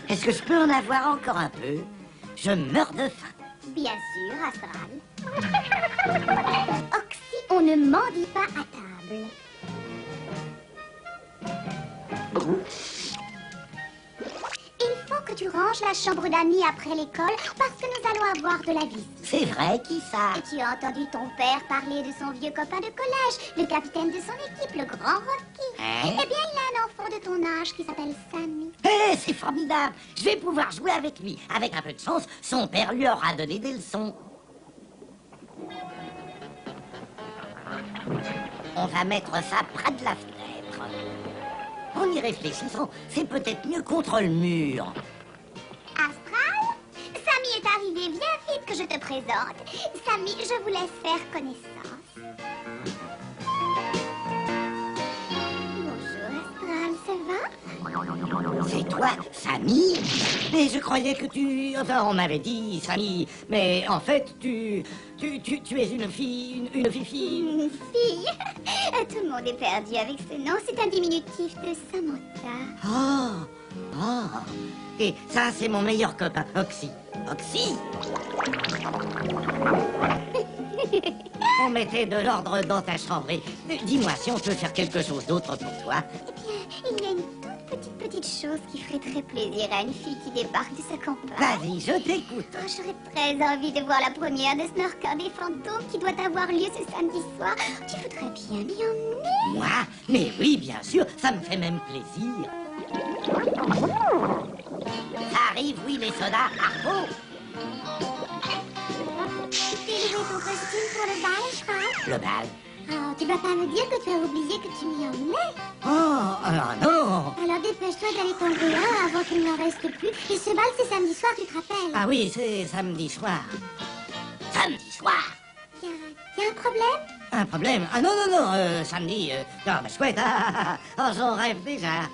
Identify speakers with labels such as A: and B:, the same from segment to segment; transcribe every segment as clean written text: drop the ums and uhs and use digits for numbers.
A: Est-ce que je peux en avoir encore un peu? Je meurs de faim.
B: Bien sûr, Astral. Oxy, on ne mendie pas à table. Il faut que tu ranges la chambre d'amis après l'école parce que nous allons avoir de la visite.
A: C'est vrai, qui ça?
B: Et tu as entendu ton père parler de son vieux copain de collège, le capitaine de son équipe, le grand Rocky.
A: Hein?
B: Eh bien, il a un enfant de ton âge qui s'appelle Sammy.
A: Eh, c'est formidable. Je vais pouvoir jouer avec lui. Avec un peu de chance, son père lui aura donné des leçons. On va mettre ça près de la fenêtre. En y réfléchissant, c'est peut-être mieux contre le mur.
B: Astral, Sammy est arrivé. Viens vite que je te présente. Sammy, je vous laisse faire connaissance. Bonjour, Astral, ça va?
A: C'est toi, Sammy? Mais je croyais que tu... Enfin, on m'avait dit, Sammy. Mais en fait, tu es une fille... Une fille...
B: Une fille. Tout le monde est perdu avec ce nom. C'est un diminutif de Samantha.
A: Ah. Et ça, c'est mon meilleur copain, Oxy. Oxy? On mettait de l'ordre dans ta chambre. Et dis-moi si on peut faire quelque chose d'autre pour toi.
B: Eh bien, il y a une toute petite chose qui ferait très plaisir à une fille qui débarque de sa campagne.
A: Vas-y, je t'écoute.
B: Oh, j'aurais très envie de voir la première de Snorker des fantômes qui doit avoir lieu ce samedi soir. Tu voudrais bien m'y emmener?
A: Moi? Mais oui, bien sûr, ça me fait même plaisir. Ça arrive, oui, les sodas, Harpo.
B: Tu loué ton costume pour le bal, je crois?
A: Le bal.
B: Oh, tu vas pas me dire que tu as oublié que tu m'y emmenais?
A: Oh, non.
B: Alors dépêche-toi d'aller t'enlever un avant qu'il n'en reste plus. Et ce bal, c'est samedi soir, tu te rappelles?
A: Ah oui, c'est samedi soir. Samedi soir.
B: Y a un problème?
A: Un problème? Ah non, samedi. Ah, bah chouette, j'en rêve déjà.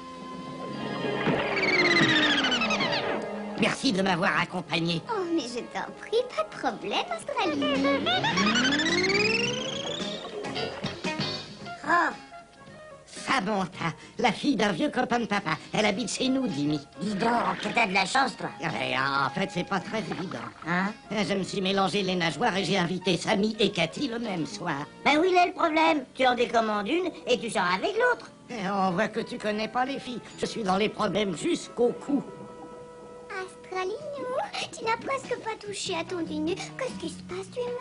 A: Merci de m'avoir accompagné.
B: Oh, mais je t'en prie, pas de problème, Australie.
A: Oh, Samantha, la fille d'un vieux copain de papa. Elle habite chez nous, Jimmy.
C: Dis donc, t'as de la chance, toi.
A: Et en fait, c'est pas très évident.
C: Hein?
A: Je me suis mélangé les nageoires et j'ai invité Sammy et Cathy le même soir.
C: Ben où il est le problème? Tu en décommandes une et tu sors avec l'autre.
A: Et on voit que tu connais pas les filles. Je suis dans les problèmes jusqu'au cou.
B: Australie, tu n'as presque pas touché à ton dîner. Qu'est-ce qui se passe? Tu es malade?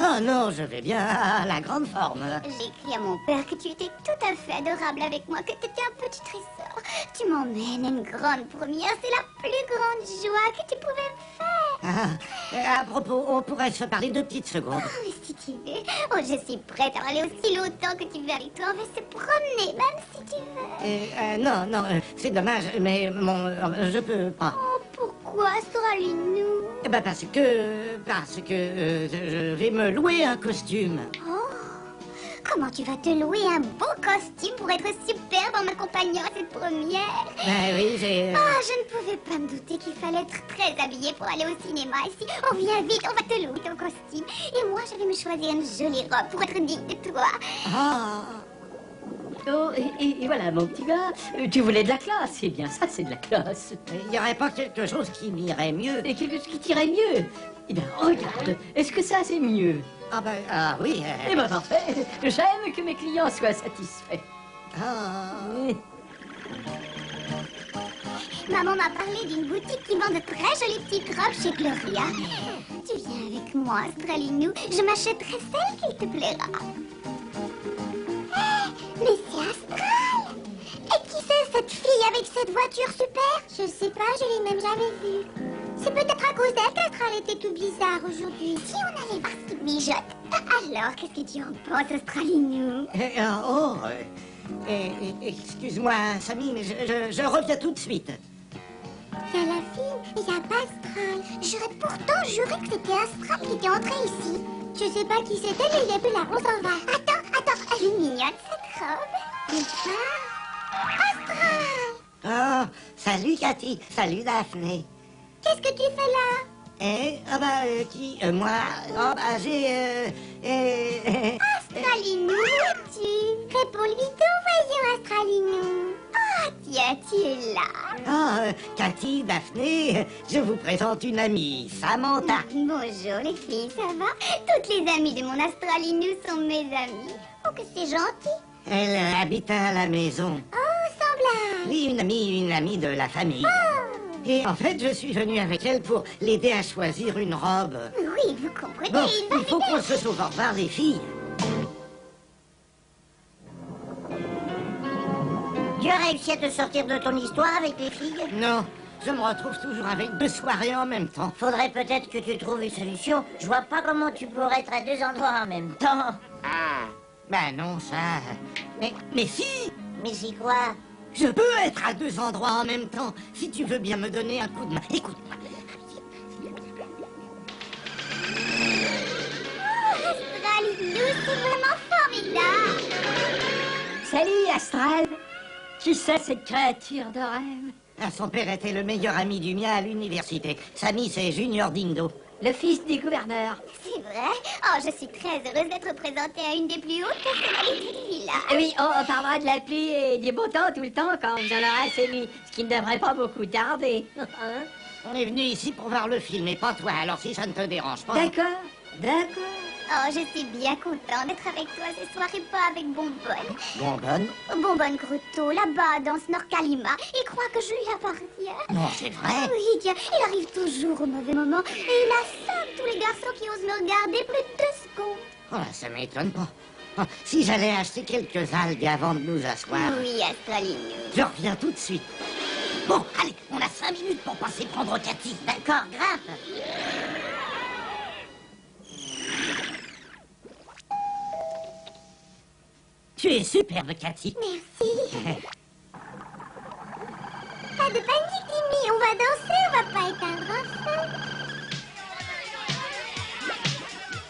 A: Oh non, je vais bien à la grande forme.
B: J'ai écrit à mon père que tu étais tout à fait adorable avec moi, que tu étais un petit trésor. Tu m'emmènes à une grande première, c'est la plus grande joie que tu pouvais me faire.
A: À propos, on pourrait se parler 2 petites secondes.
B: Oh, mais si tu veux. Oh, je suis prête à aller aussi longtemps que tu veux avec toi. On va se promener, même si tu veux.
A: Non, c'est dommage, mais je peux pas.
B: Oh, pourquoi, Soralinou?
A: Eh ben parce que je vais me louer un costume.
B: Oh, comment tu vas te louer un beau costume pour être superbe en m'accompagnant à cette première?
A: Ben oui, j'ai...
B: Ah, je ne pouvais pas me douter qu'il fallait être très habillé pour aller au cinéma ici. Oh, viens vite, on va te louer ton costume. Et moi, je vais me choisir une jolie robe pour être digne de toi.
A: Ah.
D: Oh, et voilà, mon petit gars, tu voulais de la classe. C'est bien ça, c'est de la classe.
A: Il n'y aurait pas quelque chose qui m'irait mieux?
D: Et quelque chose qui t'irait mieux. Eh bien, regarde, est-ce que ça, c'est mieux?
A: Ah oui.
D: Eh bien, parfait. J'aime que mes clients soient satisfaits.
A: Ah.
B: Maman m'a parlé d'une boutique qui vend de très jolies petites robes chez Gloria. Tu viens avec moi, Australinou. Je m'achèterai celle qui te plaira. Mais c'est Astral! Et qui c'est cette fille avec cette voiture super? Je sais pas, je l'ai même jamais vue. C'est peut-être à cause d'elle qu'Astral était tout bizarre aujourd'hui. Si on allait voir ce qui mijote. Alors, qu'est-ce que tu en penses, Australinou?
A: Excuse-moi, Sammy, mais je reviens tout de suite.
B: Il y a la fille et il n'y a pas Astral. J'aurais pourtant juré que c'était Astral qui était entré ici. Je sais pas qui c'était, mais il est plus là, on s'en va. Attends, elle est mignonne cette robe. N'est-ce pas? Astral!
A: Oh, salut Cathy, salut Daphné.
B: Qu'est-ce que tu fais là?
A: Qui moi? J'ai...
B: Astralinou, tu réponds-lui donc, voyons, Astralinou. Ah, tiens, qui est là?
A: Ah, Cathy, Daphné, je vous présente une amie, Samantha.
B: Bonjour les filles, ça va? Toutes les amies de mon Astralinus sont mes amies. Oh, que c'est gentil.
A: Elle habite à la maison.
B: Oh, semblable.
A: Oui, une amie de la famille. Et en fait, je suis venue avec elle pour l'aider à choisir une robe.
B: Oui, vous comprenez,
A: Bon,
B: il va
A: il faut qu'on se sauve. Au revoir, les filles.
C: Tu as réussi à te sortir de ton histoire avec les filles?
A: Non, je me retrouve toujours avec 2 soirées en même temps.
C: Faudrait peut-être que tu trouves une solution. Je vois pas comment tu pourrais être à 2 endroits en même temps.
A: Ah, ben non, ça... Mais si,
C: Mais c'est quoi?
A: je peux être à 2 endroits en même temps, si tu veux bien me donner un coup de main. Écoute-moi.
B: Astralinus, c'est vraiment formidable.
D: Salut, Astral. Qui c'est cette créature de rêve?
A: Ah, son père était le meilleur ami du mien à l'université. Samy, c'est Junior Dindo.
D: Le fils du gouverneur.
B: C'est vrai? Oh, je suis très heureuse d'être présentée à une des plus hautes personnalités du village.
D: Oui, on parlera de la pluie et du beau temps tout le temps quand vous en aurez assez mis, ce qui ne devrait pas beaucoup tarder. Hein?
A: On est venu ici pour voir le film, et pas toi, alors si ça ne te dérange pas...
D: D'accord, d'accord.
B: Oh, je suis bien contente d'être avec toi ce soir et pas avec Bonbonne.
A: Bonbonne?
B: Bonbonne Gruteau, là-bas, dans Snorkalima, il croit que je lui appartiens.
A: Non, c'est vrai.
B: Oui, tiens, il arrive toujours au mauvais moment et il assomme tous les garçons qui osent me regarder plus de 2 secondes.
A: Oh, ça m'étonne pas. Ah, si j'allais acheter quelques algues avant de nous asseoir...
B: Oui, Astralinus.
A: Je reviens tout de suite. Bon, allez, on a 5 minutes pour passer prendre Cathy.
C: D'accord, grave.
A: Tu es superbe, Cathy.
B: Merci. Pas de panique, Timmy, on va danser, on va pas éteindre un feu.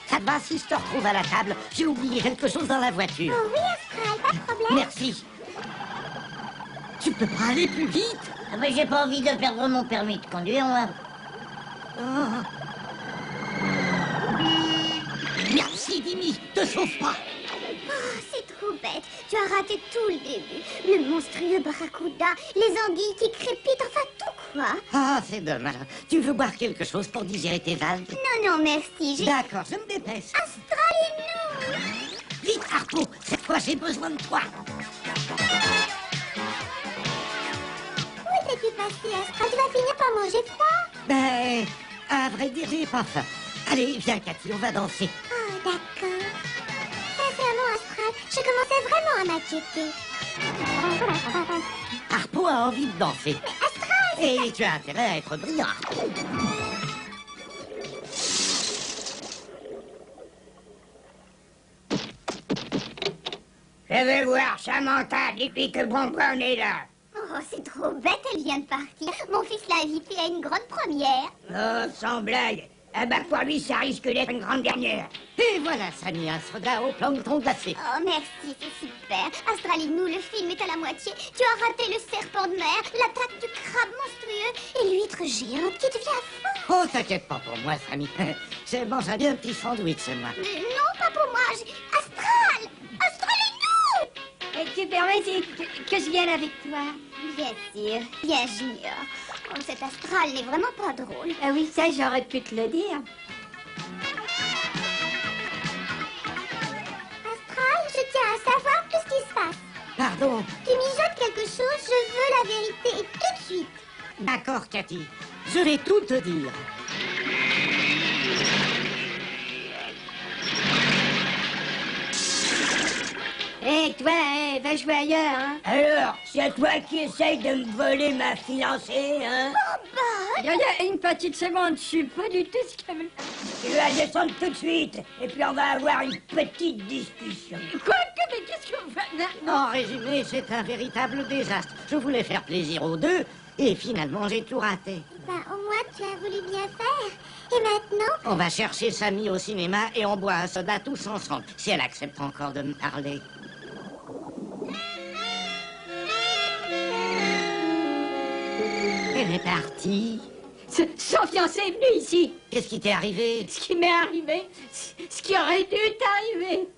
A: Ça te va si je te retrouve à la table? J'ai oublié quelque chose dans la voiture.
B: Oh oui, Astral, pas de problème.
A: Merci. Tu peux pas aller plus vite?
C: Ah, mais j'ai pas envie de perdre mon permis de conduire, moi.
A: Oh. Merci, Dimi. Te sauve pas.
B: Oh, c'est trop bête. Tu as raté tout le début. Le monstrueux barracuda, les anguilles qui crépitent, enfin tout quoi.
A: Ah, c'est dommage. Tu veux boire quelque chose pour digérer tes algues?
B: Non, non, merci, j'ai...
A: D'accord, je me dépêche.
B: Astralinus.
A: Vite, Harpo. Cette fois, j'ai besoin de toi.
B: Où t'es-tu passé, Astral? Tu vas finir par manger froid.
A: Ben, à vrai dire, j'ai pas faim. Allez, viens, Cathy, on va danser.
B: Oh, d'accord. Sincèrement, Astral, je commençais vraiment à m'inquiéter.
A: Harpo a envie de danser.
B: Mais Astral,
A: Et tu as intérêt à être brillant, Harpo.
C: Je vais voir Samantha depuis que Bonbonne est là.
B: oh, c'est trop bête, elle vient de partir. Mon fils l'a invitée à une grande première.
C: Oh, sans blague. Ah bah pour lui, ça risque d'être une grande dernière.
A: Et voilà, Samy, un soda au plancton glacé.
B: Oh, merci, c'est super. Astralinus, le film est à la moitié. Tu as raté le serpent de mer, l'attaque du crabe monstrueux et l'huître géante qui devient folle.
A: Oh, t'inquiète pas pour moi, Samy. Je mange un bien petit sandwich, moi.
B: Non, pas pour moi. Astral! Astralinus!
D: Et tu permets que je vienne avec toi?
B: Bien sûr, bien Junior. Oh, cet Astral n'est vraiment pas drôle.
D: Ah oui, ça, j'aurais pu te le dire.
B: Astral, je tiens à savoir tout ce qui se passe.
A: Pardon.
B: Tu mijotes quelque chose, je veux la vérité et tout de suite.
A: D'accord, Cathy. Je vais tout te dire.
D: Hé, toi, va jouer ailleurs, hein?
C: Alors, c'est toi qui essaye de me voler ma fiancée, hein?
B: Bonbonne!
D: Il y a une petite seconde, je suis pas du tout ce qu'elle...
C: Tu vas descendre tout de suite, et puis on va avoir une petite discussion.
D: Quoi que, mais qu'est-ce qu'on va... Non.
A: En résumé, c'est un véritable désastre. Je voulais faire plaisir aux deux, et finalement, j'ai tout raté.
B: Ben, au moins, tu as voulu bien faire. Et maintenant?
A: On va chercher Samy au cinéma et on boit un soda tous ensemble, si elle accepte encore de me parler. Elle est partie.
D: Son fiancé est venu ici.
A: Qu'est-ce qui t'est arrivé?
D: Ce qui m'est arrivé, ce qui aurait dû t'arriver.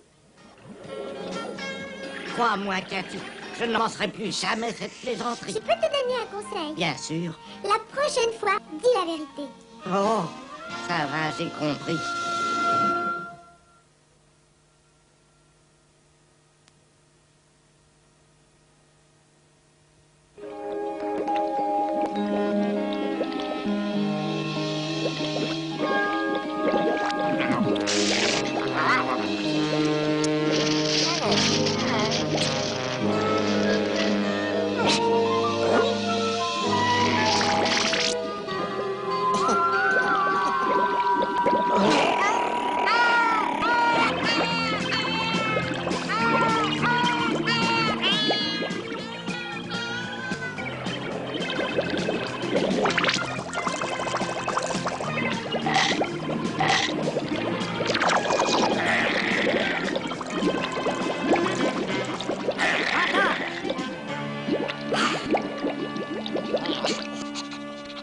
A: Crois-moi, Cathy, Je ne lancerai plus jamais cette
B: Je
A: plaisanterie.
B: peux te donner un conseil.
A: Bien sûr.
B: La prochaine fois, dis la vérité.
A: Oh, ça va, j'ai compris.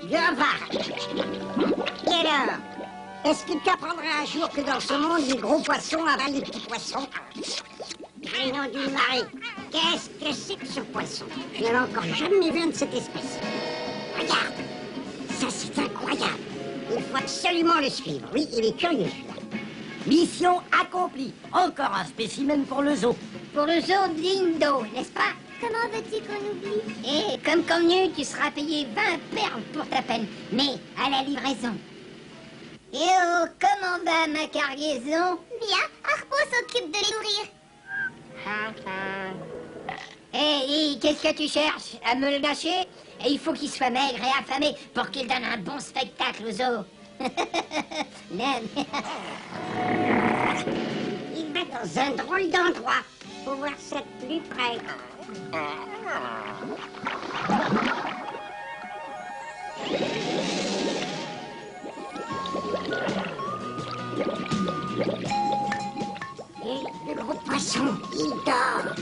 C: Viens voir. Et alors, est-ce qu'il t'apprendrait un jour que dans ce monde, les gros poissons avalent les petits poissons? Prénom d'une marée. Qu'est-ce que c'est que ce poisson? Je n'avais encore jamais vu un de cette espèce. Regarde. Ça, c'est incroyable. Il faut absolument le suivre. Oui, il est curieux, celui-là.
A: Mission accomplie. Encore un spécimen pour le zoo.
D: Pour le zoo de Lindo, n'est-ce pas?
B: Comment veux-tu qu'on oublie?
D: Et comme convenu, tu seras payé 20 perles pour ta peine, mais à la livraison. Et oh, comment va ma cargaison?
B: Bien, Harpo s'occupe de les nourrir.
D: Et qu'est-ce que tu cherches? À me le lâcher? Et il faut qu'il soit maigre et affamé pour qu'il donne un bon spectacle au zoo.
C: Il va dans un drôle d'endroit. Faut voir ça de plus près. Et le gros poisson, il dort.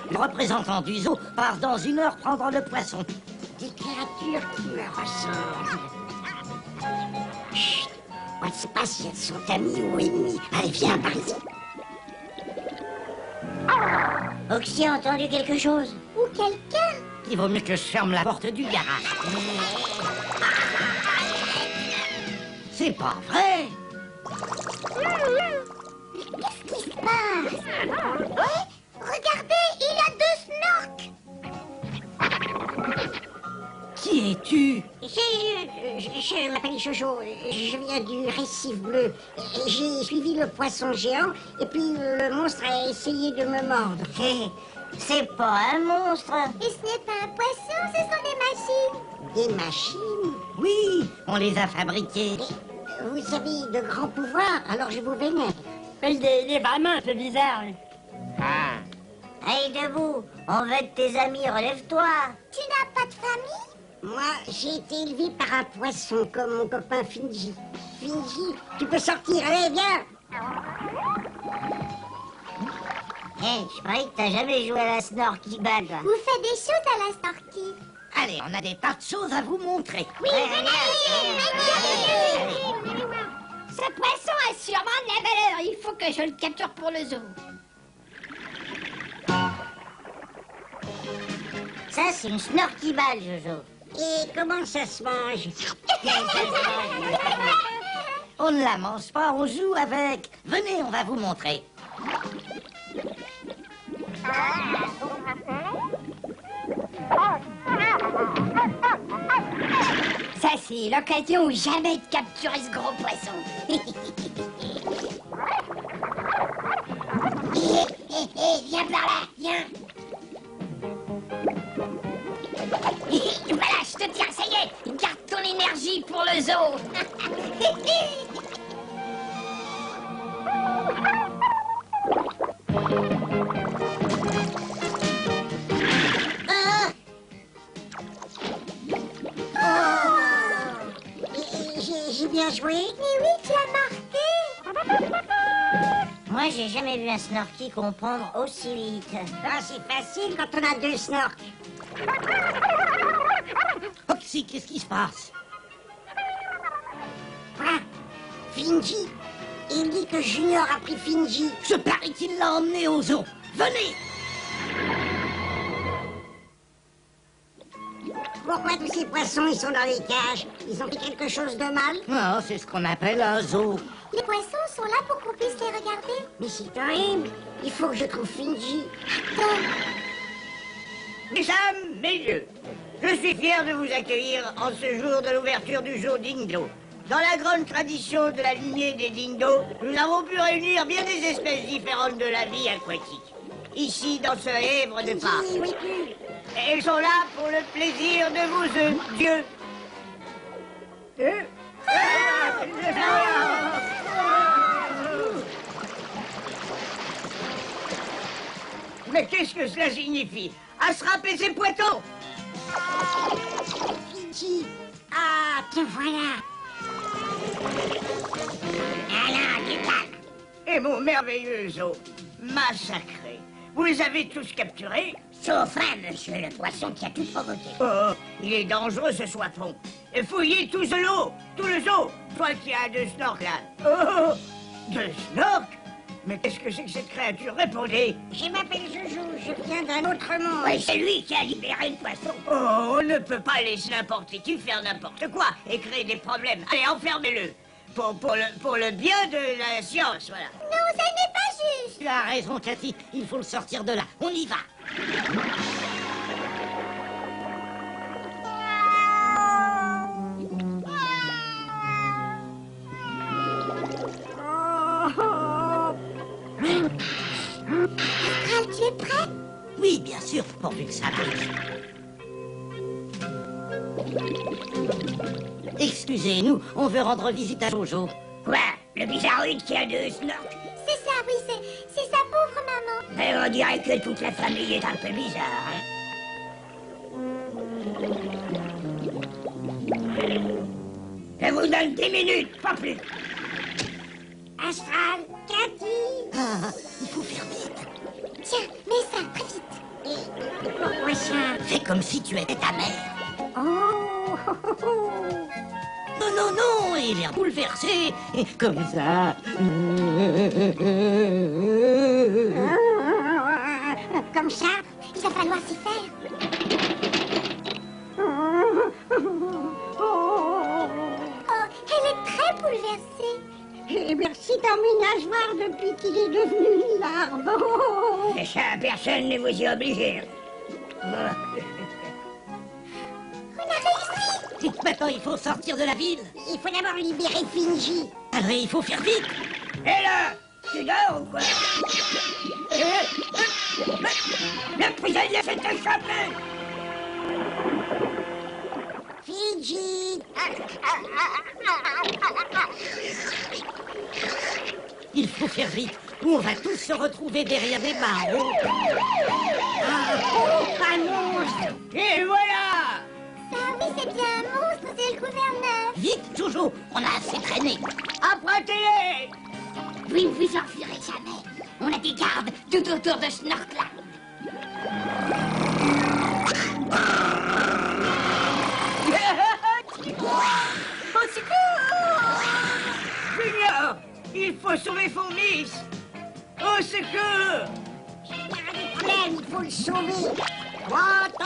A: Le représentant du zoo part dans 1 heure prendre le poisson.
C: Des créatures qui me ressemblent. Chut, on ne sait pas si elles sont amies ou ennemies. Allez, viens par ici.
D: Oxy a entendu quelque chose?
B: Ou quelqu'un.
A: Il vaut mieux que je ferme la porte du garage. C'est pas vrai.
B: Qu'est-ce qui se passe? Regardez, il y a 2 snorks.
A: Qui es-tu?
C: Je m'appelle Jojo, je viens du récif bleu. J'ai suivi le poisson géant et puis le monstre a essayé de me mordre.
D: C'est pas un monstre.
B: Et ce n'est pas un poisson, ce sont des machines.
C: Des machines?
A: Oui, on les a fabriqués.
C: Vous avez de grands pouvoirs, alors je vous vénère.
D: Il est vraiment un peu bizarre. Hey, debout, on veut de tes amis, relève-toi.
B: Tu n'as pas de famille?
C: Moi, j'ai été élevé par un poisson comme mon copain Finji. Finji, tu peux sortir, allez, viens!
D: Hey, je croyais que t'as jamais joué à la snorky ball.
B: Vous faites des choses à la Snorky.
A: Allez, on a des tas de choses à vous montrer.
B: Oui,
D: Ce poisson a sûrement de la valeur. Il faut que je le capture pour le zoo. Ça, c'est une snorky ball, Jojo.
C: Et comment ça se mange?
A: On ne la mange pas, on joue avec. Venez, on va vous montrer.
D: Ça, c'est l'occasion ou jamais de capturer ce gros poisson. Viens par là, viens. Voilà, je te tiens, ça y est. Garde ton énergie pour le zoo.
C: J'ai bien joué?
B: Mais oui, tu as marqué.
D: Moi, j'ai jamais vu un snorky comprendre aussi vite.
C: Ah, c'est facile quand on a 2 snorks.
A: Oxy, qu'est-ce qui se passe?
C: Quoi? Finji? Il dit que Junior a pris Finji.
A: Je parie qu'il l'a emmené au zoo. Venez!
C: Pourquoi tous ces poissons, ils sont dans les cages? Ils ont fait quelque chose de mal?
A: Oh, c'est ce qu'on appelle un zoo.
B: Les poissons sont là pour qu'on puisse les regarder.
C: Mais c'est terrible. Il faut que je trouve Finji.
E: Mesdames, messieurs, je suis fier de vous accueillir en ce jour de l'ouverture du zoo Dingo. Dans la grande tradition de la lignée des Dingo, nous avons pu réunir bien des espèces différentes de la vie aquatique. Ici, dans ce Hèvre de parc.
C: Finji, où es-tu?
E: Elles sont là pour le plaisir de vos yeux. Mais qu'est-ce que cela signifie? Attraper ces poitons!
C: Finji. Ah, te voilà. Alors, du calme.
E: Et mon merveilleux zoo, massacré. Vous les avez tous capturés?
D: Sauf un, monsieur le poisson qui a tout provoqué.
E: Oh, il est dangereux ce soifon. Fouillez tout le zoo, toi qui as deux snorks là. Oh, deux snorks? Mais qu'est-ce que c'est que cette créature? Répondez.
C: Je m'appelle Joujou, je viens d'un autre monde.
D: Oui, c'est lui qui a libéré le poisson.
E: Oh, on ne peut pas laisser n'importe qui faire n'importe quoi et créer des problèmes. Allez, enfermez-le. Pour le bien de la science, voilà.
B: Non, ça n'est pas juste.
A: Tu as raison, Cathy. Il faut le sortir de là. On y va.
B: Astral, tu es prêt?
A: Oui, bien sûr, pourvu que ça marche. Excusez-nous, on veut rendre visite à Jojo.
D: Quoi? Le bizarroïde qui a deux snorks?
B: C'est ça, oui, c'est sa pauvre maman.
D: Mais on dirait que toute la famille est un peu bizarre, hein? Je vous donne 10 minutes, pas plus.
C: Astral, Cathy.
A: Ah, il faut faire vite.
B: Tiens, mets ça, très vite.
C: Et pourquoi ça?
A: Fais comme si tu étais ta mère.
C: Oh, oh, oh, oh.
A: Non, non, non, il est bouleversé. Et comme ça.
C: Comme ça?
B: Il va falloir s'y faire. Oh, elle est très bouleversée.
C: Et merci dans mes nageoires depuis qu'il est devenu une larve. Oh.
D: Mais ça, personne ne vous y oblige.
B: On a réussi.
A: Maintenant, il faut sortir de la ville.
C: Il faut d'abord libérer Finji.
A: Alors, il faut faire vite.
E: Et là, tu dors ou quoi?
D: Le prisonnier s'est échappé.
C: Finji.
A: Il faut faire vite, ou on va tous se retrouver derrière des barreaux.
C: Un monstre.
E: Et voilà!
B: Ah oui, c'est bien un monstre, c'est le gouverneur.
A: Vite, Jojo, on a assez traîné.
E: Apprêtez-les!
D: Vous ne vous enfuirez jamais. On a des gardes tout autour de ce snork-là.
E: Au secours! Junior, il faut sauver Fourmis! Au secours!
C: Il y a des problèmes, il faut le sauver. Attends.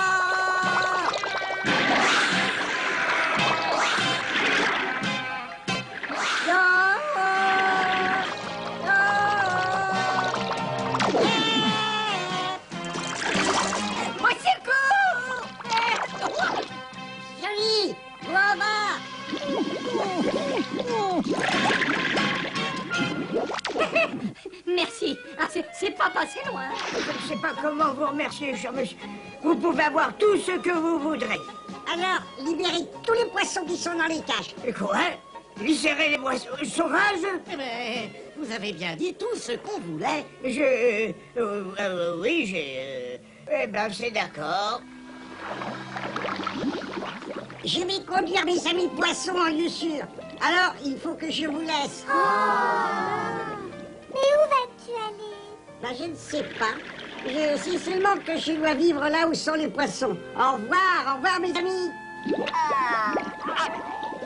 D: Au secours!
C: Joli, où on va?
D: Merci. Ah, c'est pas passé loin.
E: Je ne sais pas comment vous remercier, cher monsieur. Vous pouvez avoir tout ce que vous voudrez.
C: Alors, libérez tous les poissons qui sont dans les cages.
E: Et quoi? Libérer les poissons sauvages?
A: Eh ben, vous avez bien dit tout ce qu'on voulait.
E: Oui, j'ai... eh ben, c'est d'accord.
C: Je vais conduire mes amis poissons en lieu sûr. Alors, il faut que je vous laisse.
B: Mais où vas-tu aller?
C: Ben, je ne sais pas. Je sais seulement que je dois vivre là où sont les poissons. Au revoir mes amis.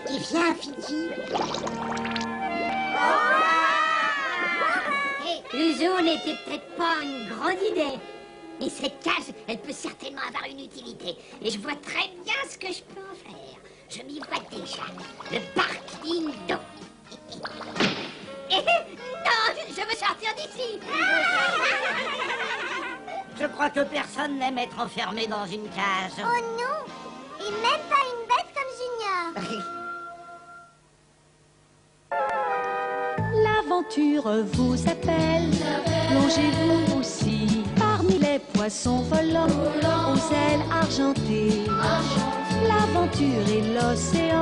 C: Et viens, Fiki.
D: Le zoo n'était peut-être pas une grande idée. Et cette cage, elle peut certainement avoir une utilité. Et je vois très bien ce que je peux en faire. Je m'y vois déjà. Le parc Dindo. Non, je veux sortir d'ici.
A: Je crois que personne n'aime être enfermé dans une cage.
B: Oh non! Et même pas une bête comme Junior.
F: L'aventure vous appelle, plongez-vous aussi parmi les poissons volants aux ailes argentées. L'aventure et l'océan